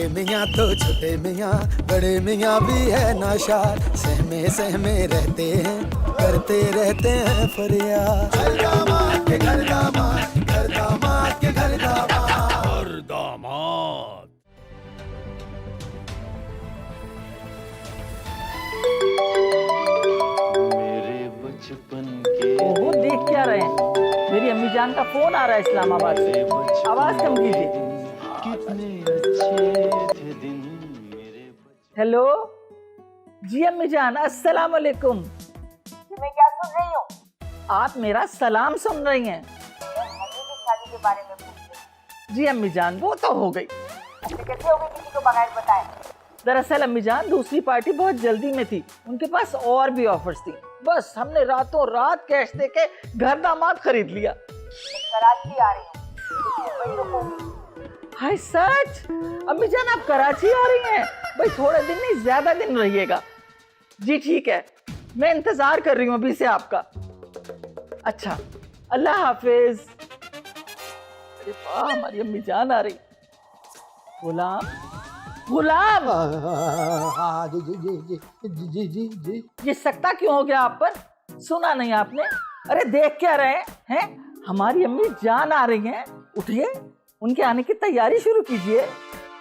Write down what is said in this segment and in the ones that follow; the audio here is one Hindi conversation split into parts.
मियाँ तो छोटे मियाँ, बड़े मियाँ भी है नाशाद, सहमे सहमे रहते हैं, करते रहते हैं फरियाद। घर दामाद के घर दामाद, घर दामाद के घर दामाद, और दामाद। मेरे बचपन के ओहो, देख क्या रहे हैं? मेरी अम्मी जान का फोन आ रहा है इस्लामाबाद से। आवाज कम कीजिए। कितने अच्छे थे दिन मेरे हेलो जी अम्मी जान, अस्सलाम वालेकुम। मैं क्या सुन रही हूँ? आप मेरा सलाम सुन रही हैं? हनी की शादी के बारे में पूछ रही जी अम्मी जान, वो तो हो गई। हूँ। कैसे हो गई किसी को बगैर बताए? दरअसल अम्मी जान, दूसरी पार्टी बहुत जल्दी में थी, उनके पास और भी ऑफर्स थी। बस हमने रातों रात कैश देके घर दामाद खरीद लिया। मैं कराची आ रही हूँ, वही रुकूंगी। हाय सच? अम्मी जान आप कराची आ रही हैं? भाई थोड़े दिन नहीं, ज्यादा दिन रहिएगा। जी ठीक है, मैं इंतजार कर रही हूँ अभी से आपका। अच्छा, अल्लाह हाफिज। अरे वाह, हमारी अम्मी जान आ रही। गुलाम, गुलाम, हाँ जी जी जी जी जी जी जी जी। ये सकता क्यों हो गया आप पर? सुना नहीं आपने? अरे देख क्या रहे हैं? हमारी अम्मी जान आ रही हैं, उठिए, उनके आने की तैयारी शुरू कीजिए।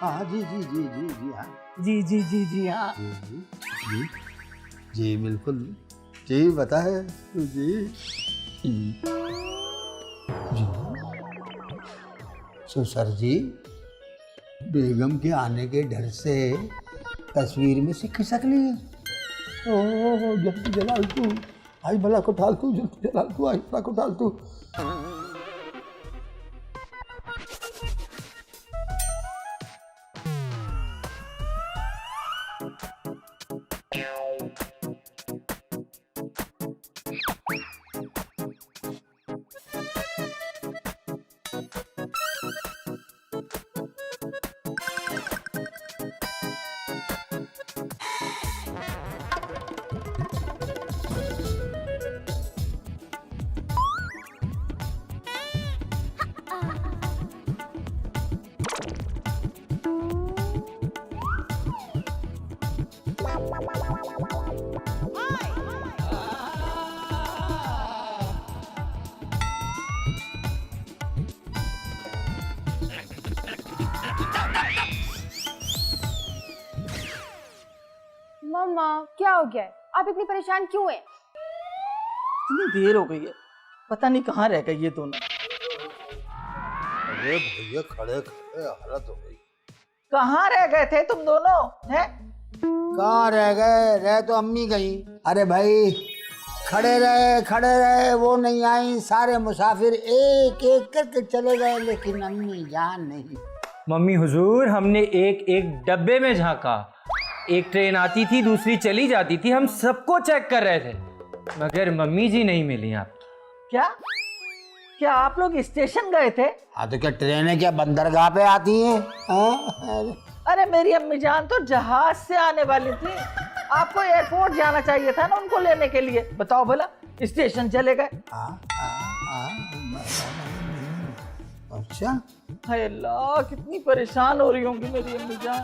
हाँ जी जी जी जी जी हाँ जी जी जी जी हाँ। जी जी जी जी बिल्कुल जी, पता है जी जी। सो सर जी, बेगम के आने के डर से तस्वीर में से खिसक ली। ओह जल्दी जलाल तू, आई भला को डाल तू, जल्दी जलाल तू, आई भला को डाल तू। मम्मा क्या हो गया है? आप इतनी परेशान क्यों हैं? इतनी देर हो गई है, पता नहीं कहाँ रह गए ये दोनों। अरे भैया खड़े खड़े हालत हो गई। कहाँ रह गए थे तुम दोनों? हैं? कहाँ रह गए? रह तो अम्मी गई। अरे भाई खड़े रहे, वो नहीं आई। सारे मुसाफिर एक एक करके चले गए, लेकिन अम्मी जान नहीं। मम्मी हुजूर, हमने एक एक डब्बे में झांका, एक ट्रेन आती थी, दूसरी चली जाती थी, हम सबको चेक कर रहे थे, मगर मम्मी जी नहीं मिली। आप क्या क्या आप लोग स्टेशन गए थे? हाँ तो क्या ट्रेनें क्या बंदरगाह पे आती हैं? अरे मेरी अम्मी जान तो जहाज से आने वाली थी, आपको एयरपोर्ट जाना चाहिए था ना उनको लेने के लिए। बताओ भला, स्टेशन चले गए। अच्छा, हाय अल्लाह, कितनी परेशान हो रही होंगी मेरी अम्मी जान।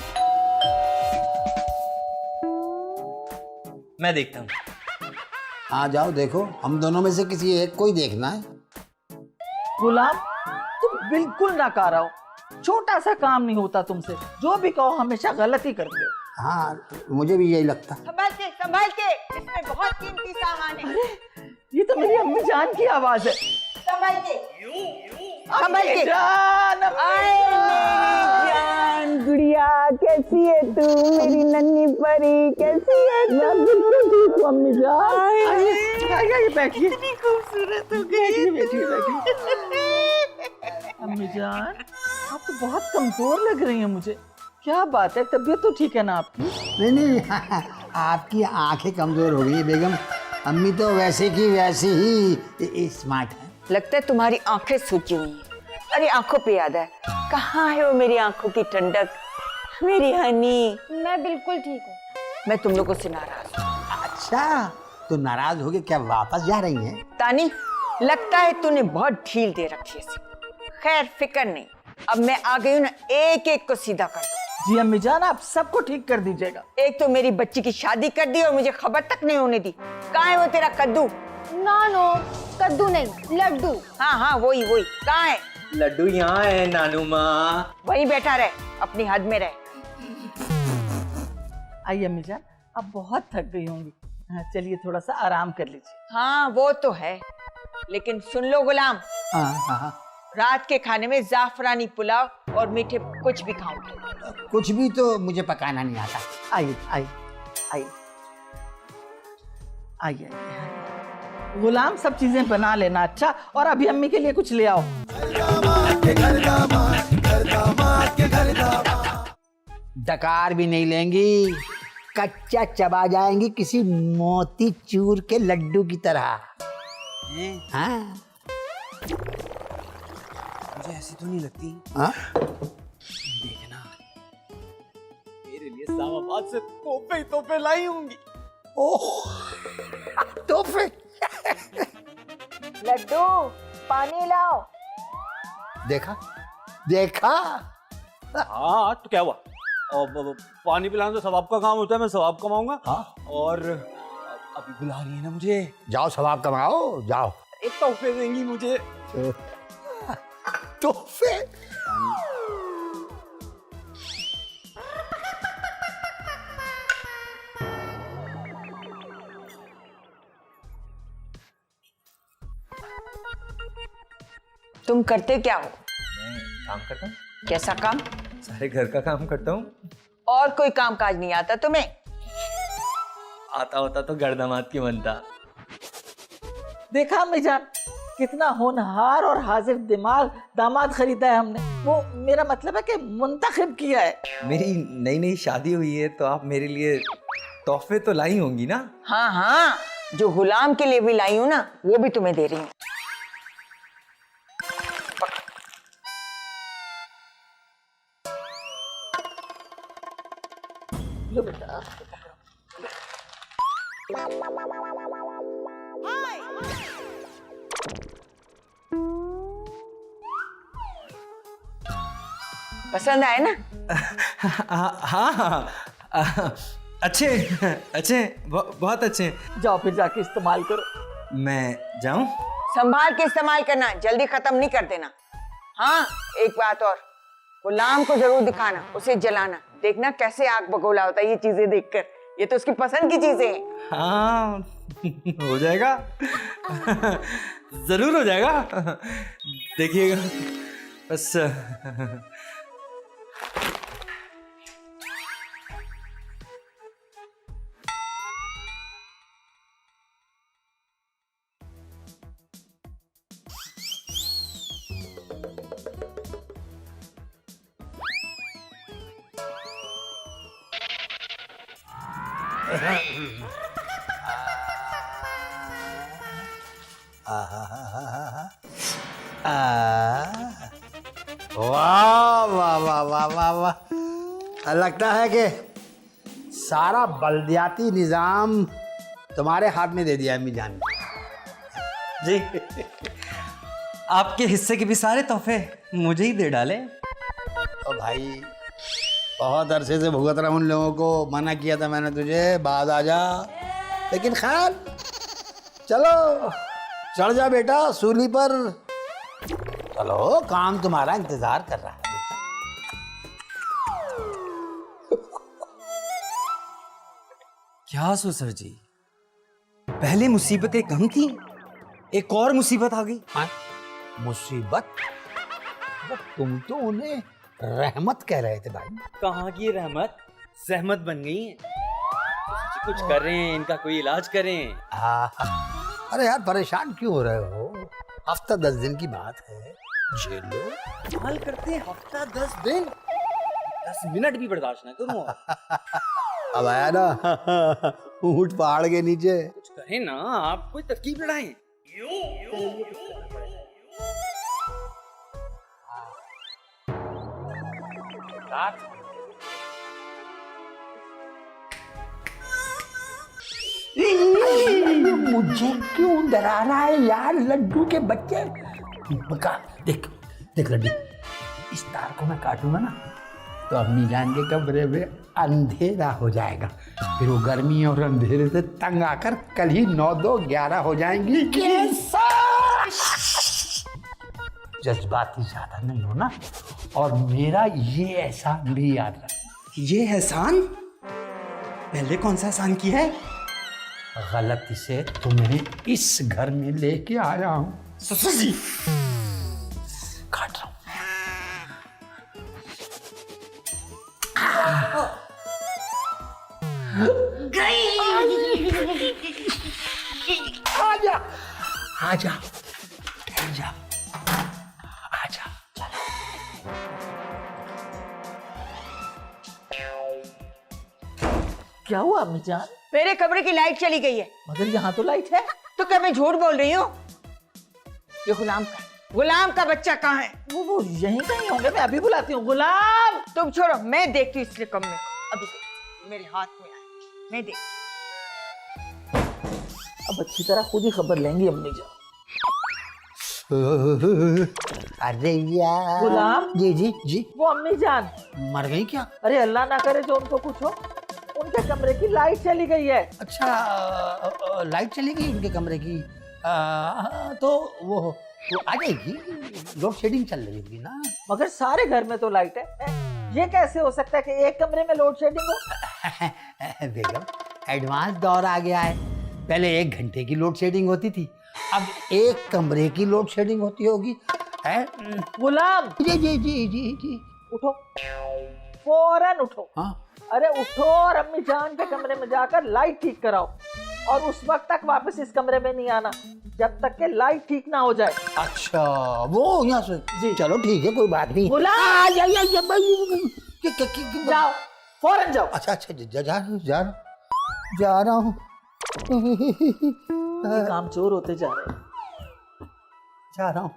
मैं देखता हूँ। हाँ जाओ देखो, हम दोनों में से किसी एक को ही देखना है। गुलाम, तुम बिल्कुल नाकारा हो, छोटा सा काम नहीं होता तुमसे, जो भी कहो हमेशा गलत ही करते हो। हाँ मुझे भी यही लगता। संभाल के, इसमें बहुत कीमती सामान है। अरे ये तो मेरी अम्मी जान की आवाज है। संभाल के, अम्मी जान, जान गुड़िया कैसी है तू, मेरी नन्ही परी कैसी है तू? मैं बिल्कुल ठीक हूँ अम्मी जान। आइए बैठिए। इतनी खूबसूरत हो गई। बैठिए। अम्मी जान, आप तो बहुत कमजोर लग रही हैं मुझे। क्या बात है, तबीयत तो ठीक है ना आपकी? नहीं आपकी आंखें कमजोर हो गई है बेगम। अम्मी तो वैसे की वैसी ही स्मार्ट है। लगता है तुम्हारी आंखें सूजी हुई हैं। अरे आंखों पे याद है, कहाँ है वो मेरी आंखों की ठंडक, मेरी हनी? मैं बिल्कुल ठीक हूँ। मैं तुम लोगों से नाराज हूँ। अच्छा, तो नाराज हो गए क्या? वापस जा रही हैं? तानी, लगता है तूने बहुत ढील दे रखी है। खैर फिक्र नहीं, अब मैं आ गई हूँ ना, एक एक को सीधा कर दूँ। जी अम्मी जान, आप सबको ठीक कर दीजिएगा। एक तो मेरी बच्ची की शादी कर दी और मुझे खबर तक नहीं होने दी। कहाँ है वो तेरा कद्दू? नो, कद्दू नहीं, लड्डू। हाँ हाँ, वही कहाँ है? लड्डू यहाँ है नानू माँ। वहीं बैठा रहे, अपनी हद में रहे। आइए अम्मी जान, आप बहुत थक गई होंगी। हाँ, चलिए थोड़ा सा आराम कर लीजिए। हाँ वो तो है, लेकिन सुन लो गुलाम, हाँ, रात के खाने में जाफरानी पुलाव और मीठे कुछ भी खाऊंगी। कुछ भी तो मुझे पकाना नहीं आता। आइए आइए आइए आइए। गुलाम सब चीजें बना लेना, अच्छा? और अभी अम्मी के लिए कुछ ले आओ। डकार भी नहीं लेंगी, कच्चा चबा जाएंगी किसी मोती चूर के लड्डू की तरह। हाँ मुझे ऐसी तो नहीं लगती। हाँ? देखना, मेरे लिए इस्लामाबाद से तोहफे लाई होंगी। ओह, तोहफे। लड्डू पानी लाओ। देखा देखा। हाँ तो क्या हुआ? और पानी पिलाना तो सवाब का काम होता है, मैं सवाब कमाऊंगा। हाँ? और अभी बुला रही है ना मुझे। जाओ सवाब कमाओ, जाओ। एक तोहफे देंगी मुझे। तोहफे? तुम करते क्या हो? मैं काम करता हूँ, कैसा काम? सारे घर का काम करता हूँ। और कोई काम काज नहीं आता तुम्हें? आता होता तो गर्दामात की बनता। देखा अम्मी जान, कितना होनहार और हाजिर दिमाग दामाद खरीदा है हमने। वो मेरा मतलब है कि मुंतखब किया है। मेरी नई नई शादी हुई है तो आप मेरे लिए तोहफे तो लाई होंगी ना? हाँ हाँ, जो गुलाम के लिए भी लाई हूँ ना, वो भी तुम्हें दे रही हूँ। लो बेटा। पसंद आए ना? हाँ, अच्छे अच्छे, बहुत अच्छे। जाओ फिर जाके इस्तेमाल करो। मैं जाऊं? संभाल के इस्तेमाल करना, जल्दी खत्म नहीं कर देना। हाँ, एक बात और, गुलाम को जरूर दिखाना, उसे जलाना, देखना कैसे आग बगोला होता है ये चीजें देखकर। ये तो उसकी पसंद की चीजें हैं। हाँ हो जाएगा, जरूर हो जाएगा, देखिएगा बस। वाह वाह वाह वाह वाह वाह। लगता है कि सारा बल्दियाती निजाम तुम्हारे हाथ में दे दिया अम्मी जान जी, आपके हिस्से के भी सारे तोहफे मुझे ही दे डाले। ओ भाई, बहुत अरसे से भुगत रहा हूँ उन लोगों को, मना किया था मैंने तुझे, बाद आ जा, लेकिन खैर चलो चढ़ जा बेटा सूली पर। चलो, काम तुम्हारा इंतजार कर रहा है। क्या सो सर जी, पहले मुसीबतें कम थी, एक और मुसीबत आ गई। हाँ? मुसीबत? तुम तो उन्हें रहमत कह रहे थे भाई। कहाँ की रहमत, सहमत बन गई है। कुछ करें, इनका कोई इलाज करें। अरे यार, परेशान क्यों हो रहे हो? हफ्ता 10 दिन की बात है, झेल लो। हाल करते हफ्ता 10 दिन, 10 मिनट भी बर्दाश्त ना करूँ। अब आया ना ऊंट पहाड़ के नीचे। कुछ करें ना, आप कोई तरकीब लड़ाएं। मुझे क्यों डरा रहा है यार लड्डू के बच्चे? देख देख लड्डू, इस तार को मैं काटूंगा ना तो अम्मी जान के कमरे में अंधेरा हो जाएगा, फिर वो गर्मी और अंधेरे से तंग आकर कल ही 9-2-11 हो जाएंगी। कैसा जज्बाती ज्यादा नहीं हो ना, और मेरा ये एहसान भी याद रख। ये एहसान? पहले कौन सा एहसान किया है? गलती से तुम्हें इस घर में लेके आया हूं। ससुर जी, काट रहा हूं। आजा आजा, ठहर जा, आजा। क्या हुआ अम्मी जान? मेरे कमरे की लाइट चली गई है। मगर यहाँ तो लाइट है। तो क्या मैं झूठ बोल रही हूँ? ये गुलाम का बच्चा कहाँ है? वो यहीं कहीं होंगे, मैं अभी बुलाती हूँ। गुलाम! तुम छोड़ो, मैं देखती हूँ इसके कमरे को। अभी देखती, मेरे हाथ में आए, मैं देखती। अब अच्छी तरह खुद ही खबर लेंगी अम्मी जान। अरे यार। गुलाम? जी जी जी। वो अम्मी जान मर गई क्या? अरे अल्लाह ना करे जो उनको कुछ हो, उनके कमरे की लाइट चली गई है। अच्छा, लाइट चली गई उनके कमरे की। तो वो आ जाएगी, लोड शेडिंग चल रही होगी ना। मगर सारे घर में तो लाइट है, ये कैसे हो सकता है कि एक कमरे में लोड शेडिंग हो? बेगम, एडवांस दौर आ गया है। पहले 1 घंटे की लोड शेडिंग होती थी, अब 1 कमरे की लोड शेडिंग होती होगी। है गुलाम! जी जी जी जी जी। उठो, फौरन उठो। हाँ। अरे उठो और अम्मी जान के कमरे में जाकर लाइट ठीक कराओ, और उस वक्त तक वापस इस कमरे में नहीं आना जब तक के लाइट ठीक ना हो जाए। अच्छा, वो यहाँ से जी। चलो ठीक है, कोई बात नहीं। गुलाम! जाओ, फौरन जाओ। अच्छा अच्छा, जा रहा हूँ। काम चोर होते जा रहे हैं। जा रहा हूँ।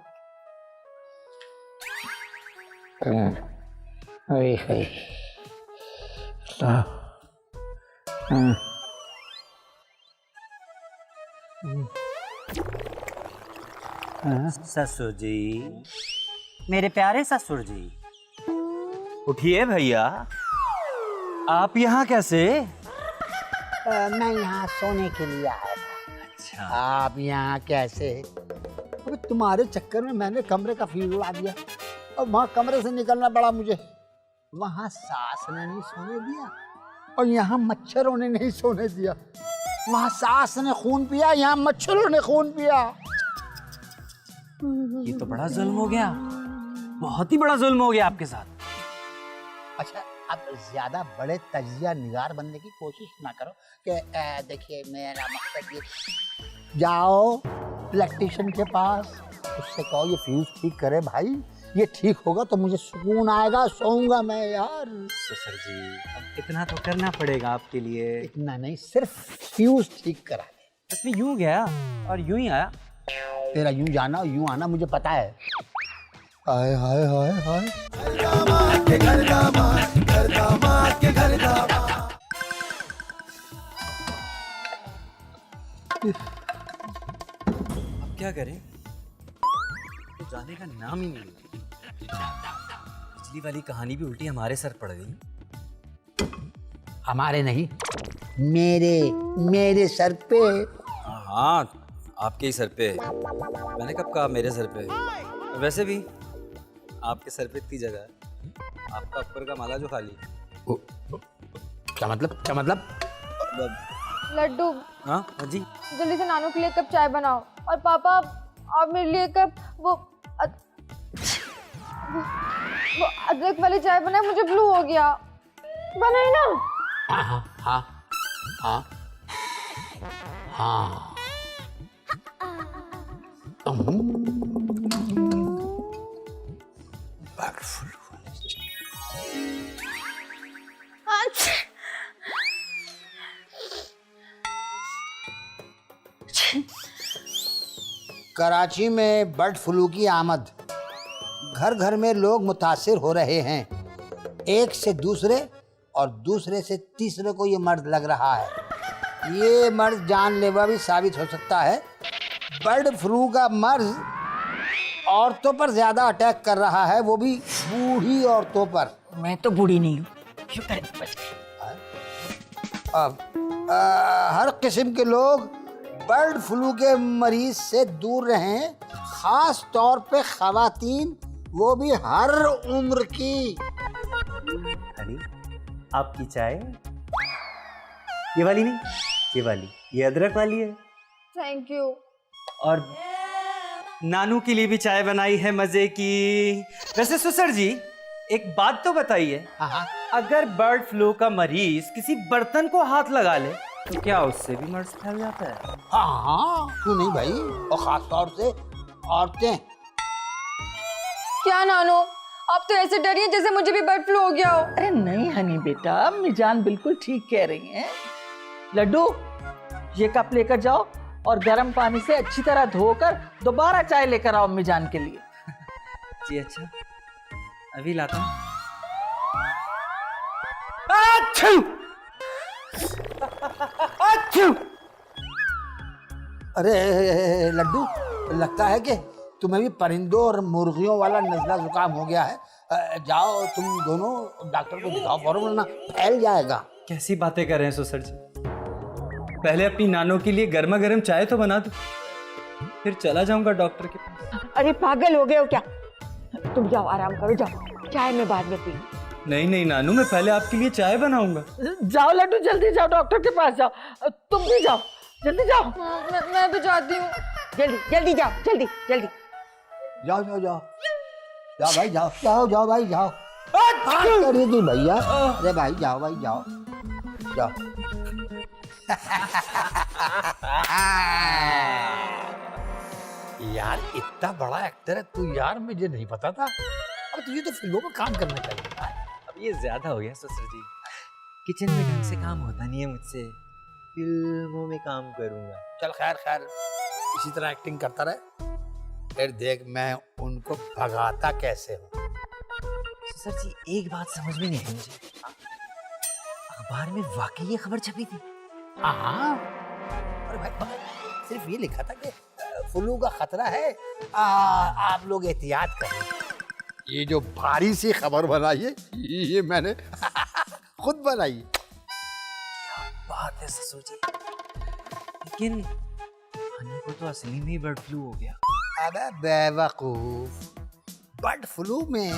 ससुर जी, मेरे प्यारे ससुर जी, उठिए भैया। आप यहाँ कैसे? मैं यहाँ सोने के लिए आया था। अच्छा। आप यहाँ कैसे? अबे तुम्हारे चक्कर में मैंने कमरे का फ्यूज उड़ा दिया, और वहाँ कमरे से निकलना पड़ा मुझे। वहाँ सास ने नहीं सोने दिया, और यहाँ मच्छरों ने नहीं सोने दिया। वहाँ सास ने खून पिया, यहाँ मच्छरों ने खून पिया। ये तो बड़ा जुल्म हो गया, बहुत ही बड़ा जुल्म हो गया आपके साथ। अच्छा, अब ज्यादा बड़े तजिया निगार बनने की कोशिश ना करो कि देखिए मेरा मकसद ये। जाओ इलेक्ट्रिशियन के पास, उससे कहो ये फ्यूज ठीक करे भाई। ये ठीक होगा तो मुझे सुकून आएगा, सोऊंगा मैं यार। ससुर जी, अब इतना तो करना पड़ेगा आपके लिए। इतना नहीं, सिर्फ फ्यूज ठीक करा दे। इसमें यूं गया और यूं ही आया। तेरा यूं जाना और यूं आना मुझे पता है। हाय हाय हाय हाय। अब क्या करें? तो जाने का नाम ही नहीं लिया। पिछली वाली कहानी भी उल्टी हमारे सर पड़ गई। हमारे नहीं, मेरे सर पे। हाँ, आपके ही सर पे। मैंने कब कहा मेरे सर पे? वैसे भी आपके सर पे इतनी जगह है, आपका ऊपर का माला जो खाली है। क्या मतलब? लड्डू, हाँ जी। जल्दी से नानू के लिए कप चाय बनाओ, और पापा आप मेरे लिए कप वो अदरक वाली चाय बनाए, मुझे ब्लू हो गया। बनाए ना? हाँ हाँ हाँ हाँ। कराची में बर्ड फ्लू की आमद, घर घर में लोग मुतासिर हो रहे हैं। एक से दूसरे और दूसरे से तीसरे को ये मर्ज लग रहा है। ये मर्ज जानलेवा भी साबित हो सकता है। बर्ड फ्लू का मर्ज औरतों पर ज्यादा अटैक कर रहा है, वो भी बूढ़ी औरतों पर। मैं तो बूढ़ी नहीं हूँ, शुक्र है बच गई। अब हर किस्म के लोग बर्ड फ्लू के मरीज से दूर रहें, खास तौर पे खवातीन, वो भी हर उम्र की। हनी, आपकी चाय? ये वाली नहीं, ये वाली, ये अदरक वाली है। Thank you. और नानू के लिए भी चाय बनाई है मजे की। वैसे सुसर जी, एक बात तो बताइए, अगर बर्ड फ्लू का मरीज किसी बर्तन को हाथ लगा ले तो क्या उससे भी मर्ज फैल जाता है? हाँ हाँ, क्यों नहीं भाई, और खास तौर से औरतें। क्या नानो, आप तो ऐसे डरिए जैसे मुझे भी बर्ड फ्लू हो गया हो। अरे नहीं हनी बेटा, अम्मी जान बिल्कुल ठीक कह रही हैं। लड्डू, ये कप लेकर जाओ और गर्म पानी से अच्छी तरह धोकर दोबारा चाय लेकर आओ अम्मी जान के लिए। जी अच्छा, अभी लाता हूँ। अरे लड्डू, लगता है कि तुम्हें भी परिंदों और मुर्गियों वाला नजला जुकाम हो गया है। जाओ तुम दोनों डॉक्टर को दिखाओ फौरन, वरना फैल जाएगा। कैसी बातें कर रहे हैं सुसर जी? पहले अपनी नानों के लिए गर्मा गर्म चाय तो बना दो, फिर चला जाऊंगा डॉक्टर के पास। अरे पागल हो गए हो क्या? तुम जाओ, आराम करो, जाओ, चाय में बाद में पी। नहीं नहीं नानू, मैं पहले आपके लिए चाय बनाऊंगा। जाओ लड्डू, जल्दी जाओ, डॉक्टर के पास जाओ। तुम भी जाओ, जल्दी जाओ। मैं भी जाती हूँ। जल्दी जल्दी जाओ, जल्दी जल्दी। जाओ जाओ जाओ जाओ भाई, जाओ जाओ जाओ भाई, जाओ। करिए जी भैया, अरे भाई जाओ भाई, जाओ जाओ। यार इतना बड़ा एक्टर है तू यार, मुझे नहीं पता था। अब तुझे तो फिल्मों में काम करना चाहिए। अब ये ज्यादा हो गया ससुर जी, किचन में ढंग से काम होता नहीं है मुझसे, फिल्मों में काम करूंगा। चल खैर खैर, इसी तरह एक्टिंग करता रहे, फिर देख मैं उनको भगाता कैसे हूँ। ससुर जी, एक बात समझ में नहीं आई मुझे, अखबार में वाकई ये खबर छपी थी? हाँ, अरे भाई मगर सिर्फ ये लिखा था कि फ्लू का खतरा है, आप लोग एहतियात करें। ये जो भारी सी खबर बनाई है, ये मैंने खुद बनाई। बात है ससुर जी, लेकिन हनी को तो असली में ही बर्ड फ्लू हो गया। अबे बेवकूफ, बर्ड फ्लू में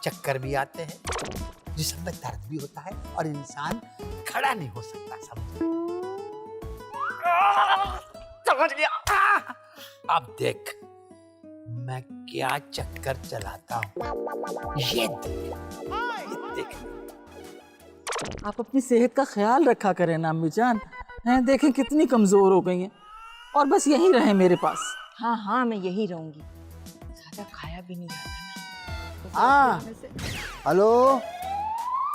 चक्कर भी आते हैं, जिस्म में दर्द भी होता है और इंसान खड़ा नहीं हो सकता। समझ गया? अब देख मैं क्या चक्कर चलाता हूँ, ये देख। आप अपनी सेहत का ख्याल रखा करें ना अम्मी जान, हैं देखें कितनी कमजोर हो गई हैं, और बस यहीं रहे मेरे पास। हाँ हाँ, मैं यही रहूंगी, ज्यादा खाया भी नहीं जाता ना। हाँ हेलो,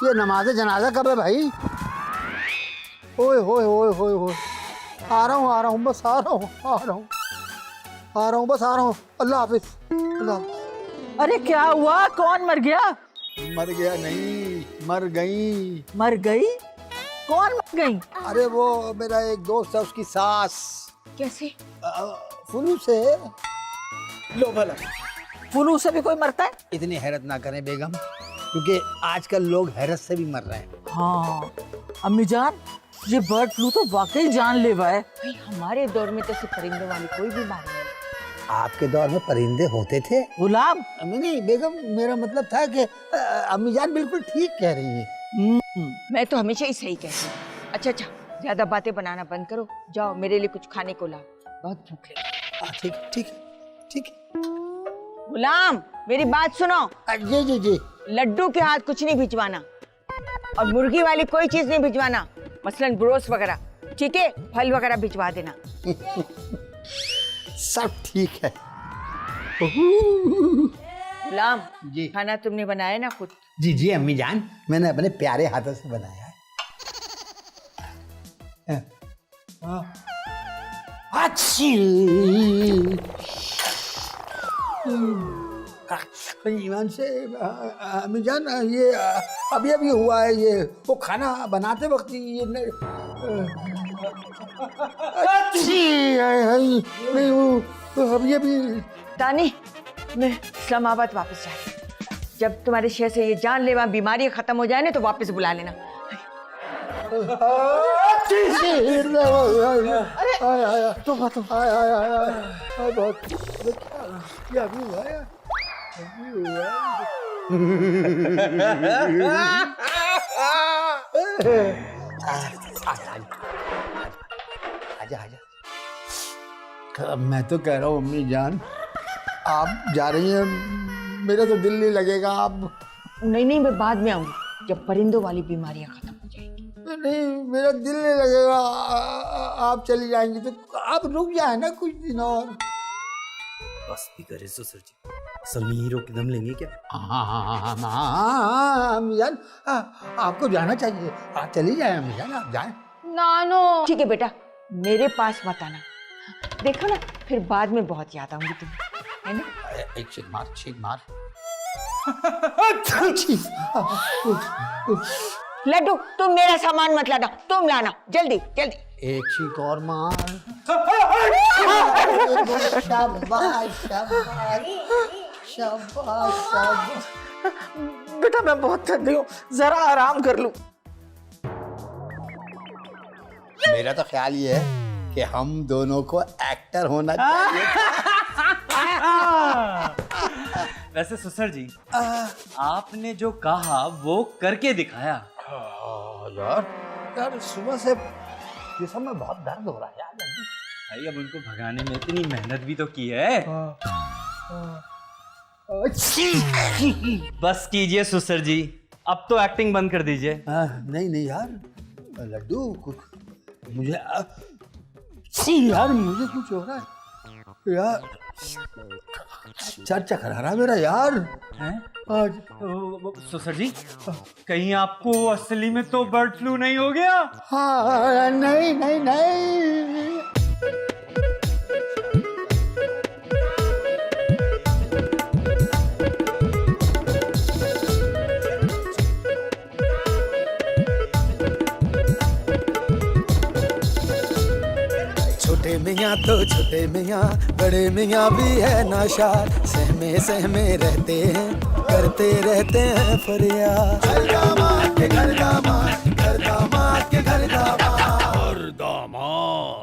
ये नमाज़े जनाजा कब है भाई? ओए होए होए होए होए, आ रहा हूँ बस, आ रहा हूँ बस, आ रहा हूँ। अल्लाह हाफिज, अल्लाह हाफिज। अरे क्या हुआ, कौन मर गया? मर गया नहीं, मर गई। मर गई? कौन मर गई? अरे वो मेरा एक दोस्त है, उसकी सास। कैसे? फ्लू से। लो भला, फ्लू से भी कोई मरता है? इतनी हैरत ना करें बेगम, क्योंकि आजकल लोग हैरत से भी मर रहे हैं। हाँ अम्मी जान, ये बर्ड फ्लू तो वाकई जानलेवा है। भाई हमारे दौर में तो सिर्फ परिंदों वाली कोई बीमारी नहीं। आपके दौर में परिंदे होते थे गुलाम? नहीं बेगम, मेरा मतलब था कि अम्मी जान बिल्कुल ठीक कह रही है। मैं तो हमेशा ही सही कहती हूँ। अच्छा अच्छा, ज्यादा बातें बनाना बंद करो, जाओ मेरे लिए कुछ खाने को लाओ, बहुत भूख लगी। ठीक ठीक ठीक। गुलाम, मेरी बात सुनो। जी जी जी। लड्डू के हाथ कुछ नहीं भिजवाना, और मुर्गी वाली कोई चीज नहीं भिजवाना, मसलन ब्रोस वगैरह, ठीक है? फल वगैरह भिजवा देना। सब ठीक है। गुलाम जी। खाना तुमने बनाया ना खुद? जी जी अम्मी जान, मैंने अपने प्यारे हाथों से बनाया है। अच्छी ईमान से अम्मी जान, ये अभी अभी हुआ है, ये वो खाना बनाते वक्त ये अच्छी नहीं, वो अभी अभी। तानी, मैं इस्लामाबाद वापस जा रही हूँ। जब तुम्हारे शहर से ये जानलेवा बीमारी खत्म हो जाए ना तो वापस बुला लेना। आजा आजा। मैं तो कह रहा हूँ अम्मी जान, आप जा रही हैं, मेरा तो दिल नहीं लगेगा। आप नहीं नहीं, मैं बाद में आऊंगी जब परिंदों वाली बीमारियां खत्म हो जाएंगी। नहीं, मेरा दिल नहीं लगेगा। आप चली जाएंगी तो आप रुक जाए ना कुछ दिन और। बस भी करे ससुर जी, असल में हीरो की दम लेंगे क्या? हाँ अम्मी जान, आपको जाना चाहिए। आप चली जाए अम्मी जान, आप जाए। नानो। ठीक है बेटा, मेरे पास मत आना, देखो ना फिर बाद में बहुत याद आऊंगी तुम्हें, है ना? एक छींक मार, छींक मार। लड्डू, तुम मेरा सामान मत लाना, तुम लाना जल्दी जल्दी। एक छींक और मार। शाबाश शाबाश शाबाश शाबाश। बेटा मैं बहुत थक गई हूँ, जरा आराम कर लूं। मेरा तो ख्याल ये है कि हम दोनों को एक्टर होना चाहिए। वैसे ससुर जी, आपने जो कहा वो करके दिखाया। यार यार सुबह से जिस्म में बहुत दर्द हो रहा है यार। भाई अब उनको भगाने में इतनी मेहनत भी तो की है। बस कीजिए ससुर जी, अब तो एक्टिंग बंद कर दीजिए। नहीं नहीं यार लड्डू, कुछ मुझे यार मुझे कुछ हो रहा है यार। सर चकरा रहा मेरा यार। हैं? आज ससुर जी, कहीं आपको असली में तो बर्ड फ्लू नहीं हो गया? हाँ नहीं नहीं नहीं। छोटे मियाँ तो छोटे मियाँ, बड़े मियाँ भी है नाशाद, सहमे सहमे रहते हैं, करते रहते हैं फरियाद। घर दामाद के घर दामाद, घर दामाद के घर दामाद, घर दामाद।